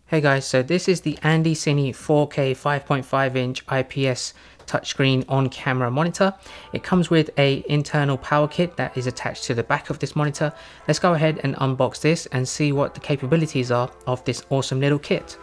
Hey guys, so this is the Andycine 4K 5.5 inch IPS touchscreen on camera monitor. It comes with a internal power kit that is attached to the back of this monitor. Let's go ahead and unbox this and see what the capabilities are of this awesome little kit.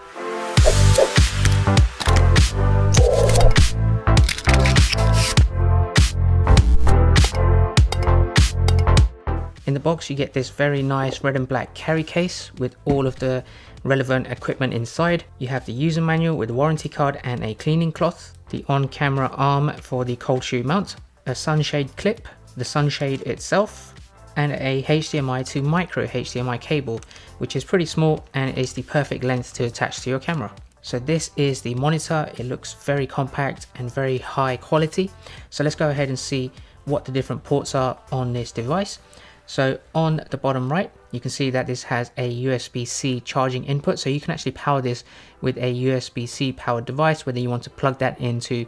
In the box you get this very nice red and black carry case with all of the relevant equipment inside. You have the user manual with a warranty card and a cleaning cloth, the on-camera arm for the cold shoe mount, a sunshade clip, the sunshade itself, and a HDMI to micro HDMI cable, which is pretty small and is the perfect length to attach to your camera. So this is the monitor. It looks very compact and very high quality. So let's go ahead and see what the different ports are on this device. So on the bottom right, you can see that this has a USB-C charging input, so you can actually power this with a USB-C powered device, whether you want to plug that into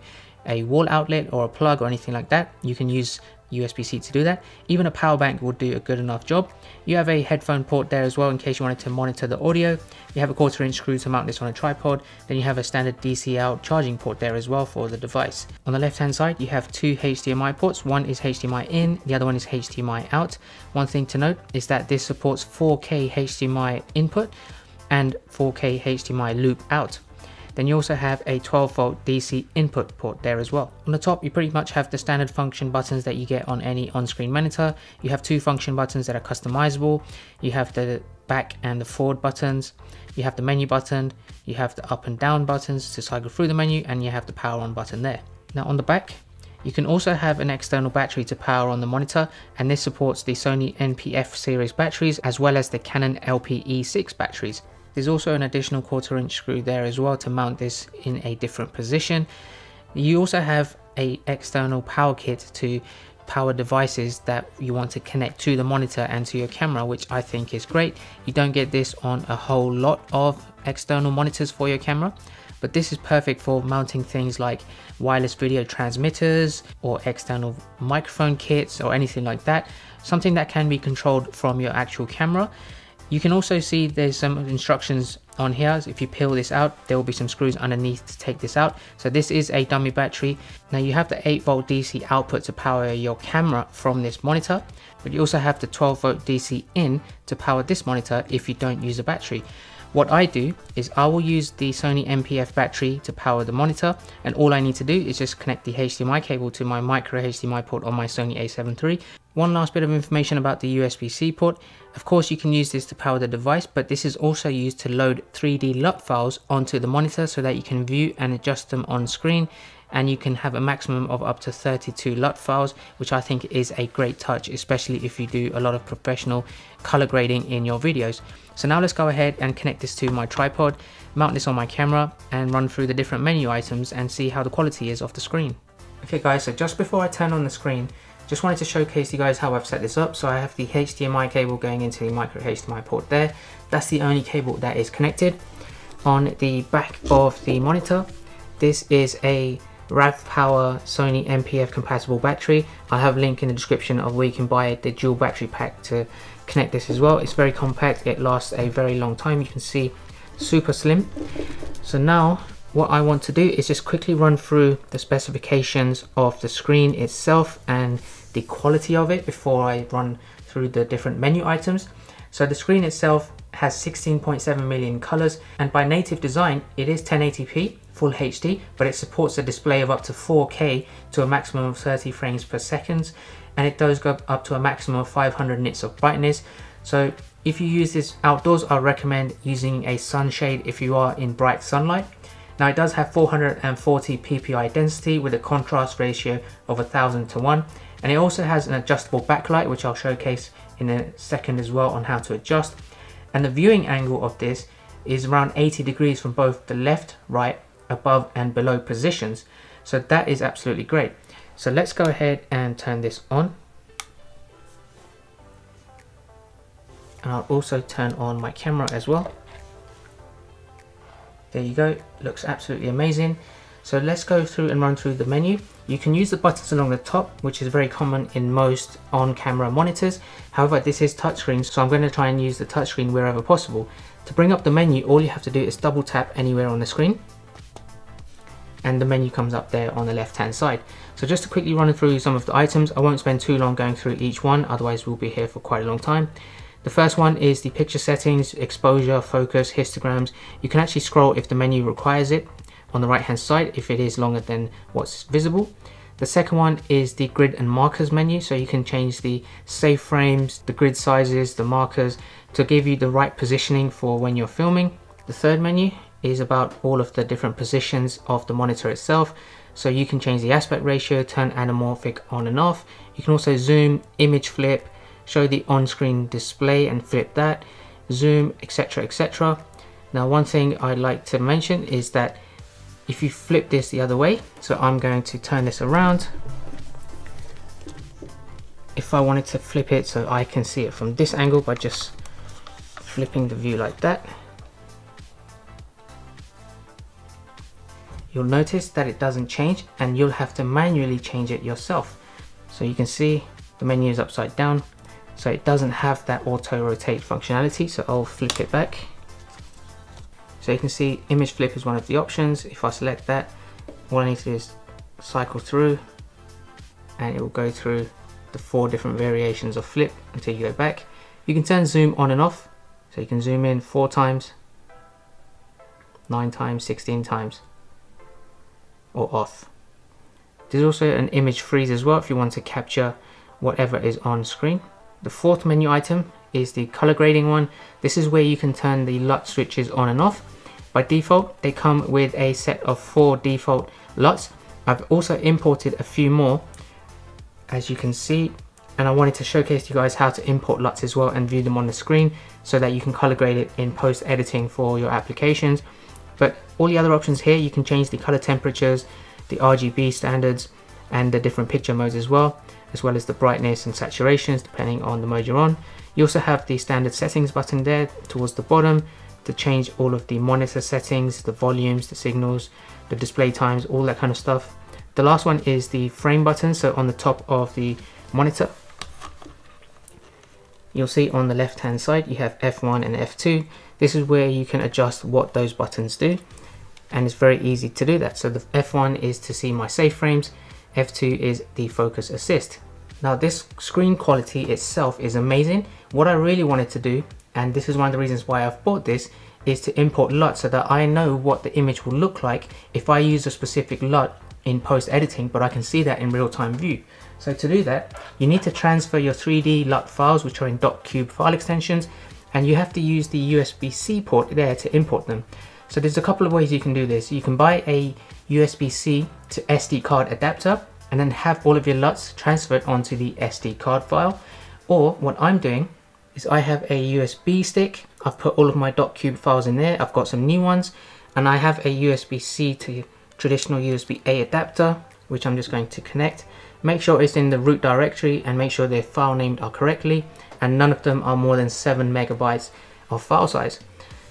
a wall outlet or a plug or anything like that. You can use USB-C to do that. Even a power bank will do a good enough job. You have a headphone port there as well in case you wanted to monitor the audio. You have a 1/4 inch screw to mount this on a tripod. Then you have a standard DC out charging port there as well for the device. On the left hand side you have two HDMI ports. One is HDMI in, the other one is HDMI out. One thing to note is that this supports 4K HDMI input and 4K HDMI loop out. Then you also have a 12-volt DC input port there as well. On the top, you pretty much have the standard function buttons that you get on any on-screen monitor. You have two function buttons that are customizable. You have the back and the forward buttons. You have the menu button. You have the up and down buttons to cycle through the menu, and you have the power on button there. Now on the back, you can also have an external battery to power on the monitor, and this supports the Sony NP-F series batteries as well as the Canon LP-E6 batteries. There's also an additional 1/4 inch screw there as well to mount this in a different position. You also have an external power kit to power devices that you want to connect to the monitor and to your camera, which I think is great. You don't get this on a whole lot of external monitors for your camera, but this is perfect for mounting things like wireless video transmitters or external microphone kits or anything like that, something that can be controlled from your actual camera. You can also see there's some instructions on here. If you peel this out, there will be some screws underneath to take this out. So this is a dummy battery. Now you have the 8-volt DC output to power your camera from this monitor, but you also have the 12-volt DC in to power this monitor if you don't use a battery. What I do is I will use the Sony NP-F battery to power the monitor, and all I need to do is just connect the HDMI cable to my micro HDMI port on my Sony a7 III. One last bit of information about the USB-C port. Of course you can use this to power the device, but this is also used to load 3D LUT files onto the monitor so that you can view and adjust them on screen, and you can have a maximum of up to 32 LUT files, which I think is a great touch, especially if you do a lot of professional color grading in your videos. So now let's go ahead and connect this to my tripod, mount this on my camera, and run through the different menu items and see how the quality is off the screen. Okay guys, so just before I turn on the screen, just wanted to showcase you guys how I've set this up. So I have the HDMI cable going into the micro HDMI port there. That's the only cable that is connected. On the back of the monitor, this is a RAV Power Sony NP-F compatible battery. I have a link in the description of where you can buy the dual battery pack to connect this as well. It's very compact, it lasts a very long time. You can see super slim. So now what I want to do is just quickly run through the specifications of the screen itself and the quality of it before I run through the different menu items. So the screen itself has 16.7 million colors, and by native design it is 1080p full HD, but it supports a display of up to 4K to a maximum of 30 frames per second, and it does go up to a maximum of 500 nits of brightness. So if you use this outdoors, I recommend using a sunshade if you are in bright sunlight. Now it does have 440 ppi density with a contrast ratio of 1000:1, and it also has an adjustable backlight, which I'll showcase in a second as well on how to adjust. And the viewing angle of this is around 80 degrees from both the left, right, above and below positions. So that is absolutely great. So let's go ahead and turn this on. And I'll also turn on my camera as well. There you go, looks absolutely amazing. So let's go through and run through the menu. You can use the buttons along the top, which is very common in most on-camera monitors. However, this is touchscreen, so I'm going to try and use the touchscreen wherever possible. To bring up the menu, all you have to do is double tap anywhere on the screen, and the menu comes up there on the left hand side. So just to quickly run through some of the items, I won't spend too long going through each one, otherwise we'll be here for quite a long time. The first one is the picture settings, exposure, focus, histograms. You can actually scroll if the menu requires it on the right hand side if it is longer than what's visible. The second one is the grid and markers menu, so you can change the save frames, the grid sizes, the markers to give you the right positioning for when you're filming. The third menu is about all of the different positions of the monitor itself, so you can change the aspect ratio, turn anamorphic on and off. You can also zoom, image flip, show the on-screen display and flip that, zoom, etc, etc. Now one thing I'd like to mention is that if you flip this the other way, so I'm going to turn this around. If I wanted to flip it so I can see it from this angle by just flipping the view like that, you'll notice that it doesn't change and you'll have to manually change it yourself. So you can see the menu is upside down, so it doesn't have that auto rotate functionality, so I'll flip it back. So you can see image flip is one of the options. If I select that, all I need to do is cycle through and it will go through the 4 different variations of flip until you go back. You can turn zoom on and off, so you can zoom in 4 times, 9 times, 16 times, or off. There's also an image freeze as well if you want to capture whatever is on screen. The fourth menu item is the color grading one. This is where you can turn the LUT switches on and off. By default, they come with a set of 4 default LUTs. I've also imported a few more, as you can see, and I wanted to showcase you guys how to import LUTs as well and view them on the screen so that you can color grade it in post editing for your applications. But all the other options here, you can change the color temperatures, the RGB standards, and the different picture modes as well as the brightness and saturations depending on the mode you're on. You also have the standard settings button there towards the bottom to change all of the monitor settings, the volumes, the signals, the display times, all that kind of stuff. The last one is the frame button, so on the top of the monitor, you'll see on the left hand side you have F1 and F2. This is where you can adjust what those buttons do, and it's very easy to do that. So the F1 is to see my save frames, F2 is the focus assist. Now this screen quality itself is amazing. What I really wanted to do, and this is one of the reasons why I've bought this, is to import LUT so that I know what the image will look like if I use a specific LUT in post editing, but I can see that in real-time view. So to do that, you need to transfer your 3D LUT files, which are in .cube file extensions, and you have to use the USB-C port there to import them. So there's a couple of ways you can do this. You can buy a USB-C to SD card adapter and then have all of your LUTs transferred onto the SD card file. Or what I'm doing is I have a USB stick. I've put all of my .cube files in there. I've got some new ones, and I have a USB-C to traditional USB-A adapter, which I'm just going to connect. Make sure it's in the root directory and make sure their file named are correctly, and none of them are more than 7 megabytes of file size.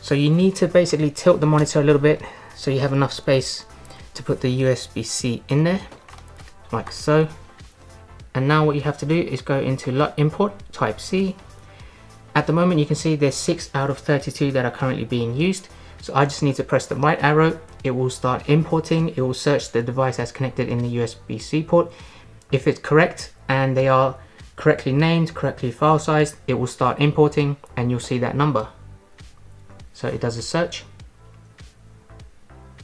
So you need to basically tilt the monitor a little bit so you have enough space to put the USB-C in there, like so. And now what you have to do is go into LUT import, type C. At the moment you can see there's 6 out of 32 that are currently being used. So I just need to press the right arrow, it will start importing, it will search the device that's connected in the USB-C port. If it's correct and they are correctly named, correctly file sized, it will start importing and you'll see that number. So it does a search,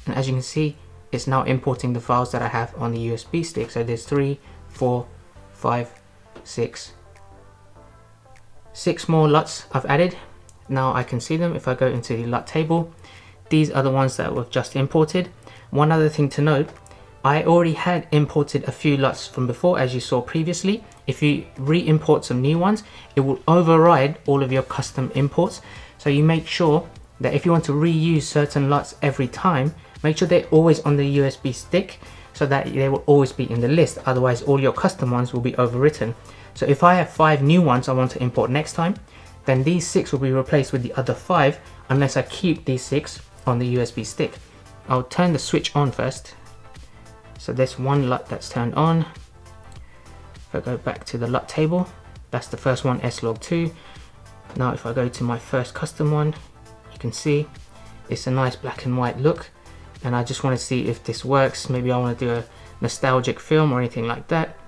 and as you can see, it's now importing the files that I have on the USB stick. So there's 3, 4, 5, 6 more LUTs I've added. Now I can see them if I go into the LUT table. These are the ones that were just imported. One other thing to note, I already had imported a few LUTs from before, as you saw previously. If you re-import some new ones, it will override all of your custom imports. So you make sure that if you want to reuse certain LUTs every time, make sure they're always on the USB stick so that they will always be in the list. Otherwise, all your custom ones will be overwritten. So if I have 5 new ones I want to import next time, then these 6 will be replaced with the other 5 unless I keep these 6 on the USB stick. I'll turn the switch on first. So this one LUT that's turned on. If I go back to the LUT table, that's the first one, S-Log2. Now if I go to my first custom one, you can see it's a nice black and white look, and I just want to see if this works. Maybe I want to do a nostalgic film or anything like that.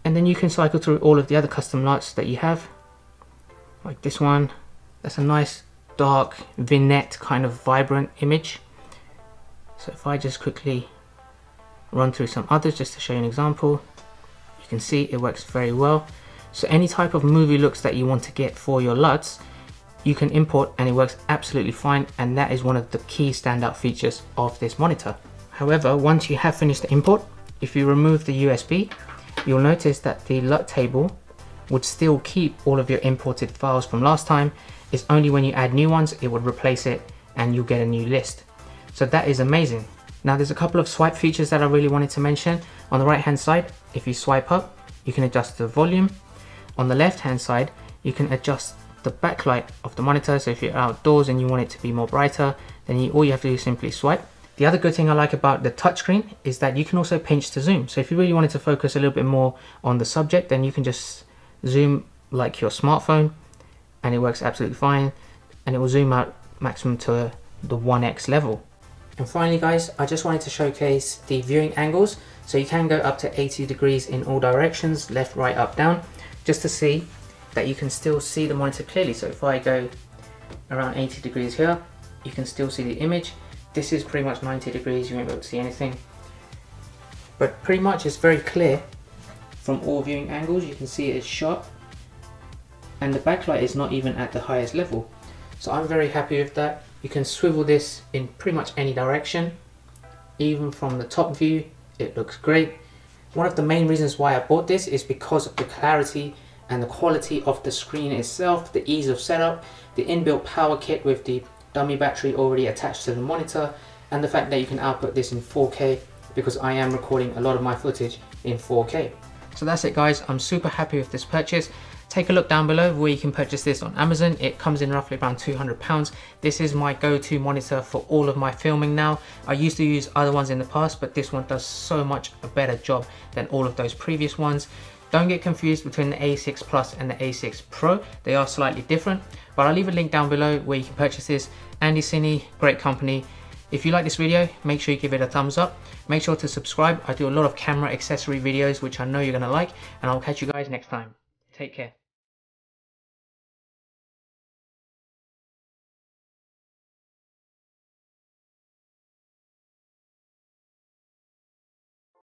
And then you can cycle through all of the other custom LUTs that you have, like this one. That's a nice dark vignette kind of vibrant image. So if I just quickly run through some others just to show you an example, you can see it works very well. So any type of movie looks that you want to get for your LUTs, you can import and it works absolutely fine, and that is one of the key standout features of this monitor. However, once you have finished the import, if you remove the USB, you'll notice that the LUT table would still keep all of your imported files from last time. It's only when you add new ones it would replace it and you'll get a new list. So that is amazing. Now there's a couple of swipe features that I really wanted to mention. On the right hand side, if you swipe up, you can adjust the volume. On the left hand side, you can adjust the backlight of the monitor. So if you're outdoors and you want it to be more brighter, then all you have to do is simply swipe. The other good thing I like about the touchscreen is that you can also pinch to zoom. So if you really wanted to focus a little bit more on the subject, then you can just zoom like your smartphone and it works absolutely fine, and it will zoom out maximum to the 1x level. And finally guys, I just wanted to showcase the viewing angles. So you can go up to 80 degrees in all directions, left, right, up, down, just to see that you can still see the monitor clearly. So if I go around 80 degrees here, you can still see the image. This is pretty much 90 degrees, you won't be able to see anything. But pretty much it's very clear from all viewing angles. You can see it is sharp, and the backlight is not even at the highest level. So I'm very happy with that. You can swivel this in pretty much any direction. Even from the top view, it looks great. One of the main reasons why I bought this is because of the clarity and the quality of the screen itself, the ease of setup, the inbuilt power kit with the dummy battery already attached to the monitor, and the fact that you can output this in 4K, because I am recording a lot of my footage in 4K. So that's it guys, I'm super happy with this purchase. Take a look down below where you can purchase this on Amazon. It comes in roughly around £200. This is my go-to monitor for all of my filming now. I used to use other ones in the past, but this one does so much a better job than all of those previous ones. Don't get confused between the A6 Plus and the A6 Pro. They are slightly different, but I'll leave a link down below where you can purchase this. Andycine, great company. If you like this video, make sure you give it a thumbs up. Make sure to subscribe. I do a lot of camera accessory videos, which I know you're gonna like, and I'll catch you guys next time. Take care.